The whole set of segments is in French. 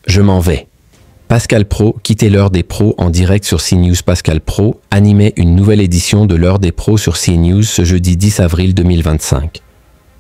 Je m'en vais. Pascal Praud quittait l'heure des pros en direct sur CNews. Pascal Praud animait une nouvelle édition de l'heure des pros sur CNews ce jeudi 10 avril 2025.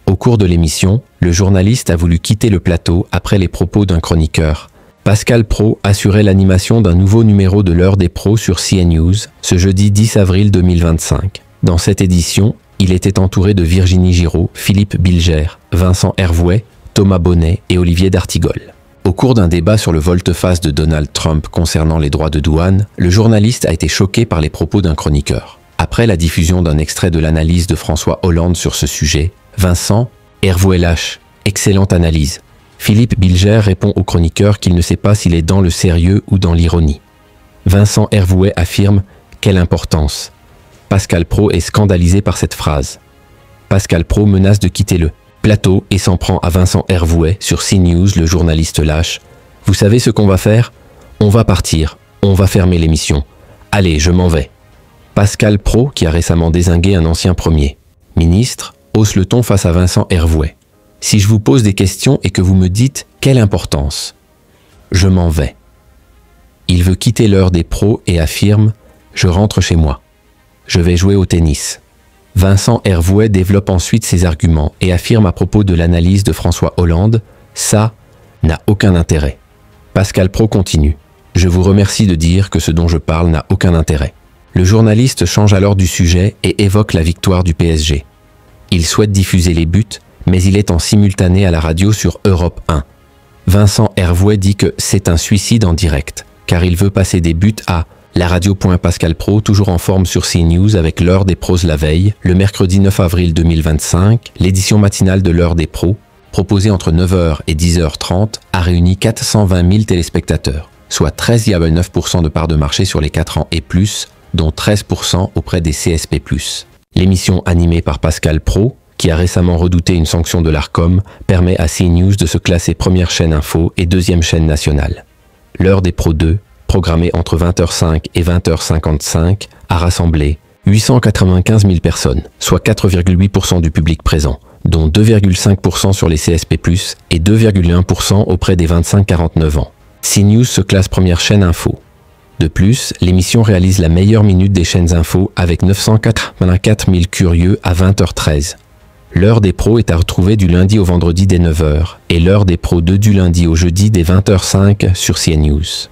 Au cours de l'émission, le journaliste a voulu quitter le plateau après les propos d'un chroniqueur. Pascal Praud assurait l'animation d'un nouveau numéro de l'heure des pros sur CNews ce jeudi 10 avril 2025. Dans cette édition, il était entouré de Virginie Giraud, Philippe Bilger, Vincent Hervouet, Thomas Bonnet et Olivier d'Artigol. Au cours d'un débat sur le volte-face de Donald Trump concernant les droits de douane, le journaliste a été choqué par les propos d'un chroniqueur. Après la diffusion d'un extrait de l'analyse de François Hollande sur ce sujet, Vincent Hervouet lâche « Excellente analyse ». Philippe Bilger répond au chroniqueur qu'il ne sait pas s'il est dans le sérieux ou dans l'ironie. Vincent Hervouet affirme « Quelle importance ». Pascal Praud est scandalisé par cette phrase. Pascal Praud menace de quitter le plateau et s'en prend à Vincent Hervouet sur CNews. Le journaliste lâche « Vous savez ce qu'on va faire? On va partir, on va fermer l'émission. Allez, je m'en vais ». Pascal Praud, qui a récemment dézingué un ancien Premier ministre, hausse le ton face à Vincent Hervouet. « Si je vous pose des questions et que vous me dites « Quelle importance ?» Je m'en vais. Il veut quitter l'heure des pros et affirme « Je rentre chez moi. Je vais jouer au tennis ». Vincent Hervouet développe ensuite ses arguments et affirme à propos de l'analyse de François Hollande « Ça n'a aucun intérêt ». Pascal Praud continue « Je vous remercie de dire que ce dont je parle n'a aucun intérêt ». Le journaliste change alors du sujet et évoque la victoire du PSG. Il souhaite diffuser les buts, mais il est en simultané à la radio sur Europe 1. Vincent Hervouet dit que c'est un suicide en direct, car il veut passer des buts à la radio. Pascal Praud, toujours en forme sur CNews avec l'heure des pros la veille, le mercredi 9 avril 2025, l'édition matinale de l'heure des pros, proposée entre 9h et 10h30, a réuni 420 000 téléspectateurs, soit 13,9% de part de marché sur les 4 ans et plus, dont 13% auprès des CSP+. L'émission animée par Pascal Praud, qui a récemment redouté une sanction de l'Arcom, permet à CNews de se classer première chaîne info et deuxième chaîne nationale. L'heure des pros 2, programmée entre 20h05 et 20h55, a rassemblé 895 000 personnes, soit 4,8% du public présent, dont 2,5% sur les CSP+, et 2,1% auprès des 25-49 ans. CNews se classe première chaîne info. De plus, l'émission réalise la meilleure minute des chaînes info avec 984 000 curieux à 20h13. L'heure des pros est à retrouver du lundi au vendredi dès 9h et l'heure des pros 2 du lundi au jeudi dès 20h05 sur CNews.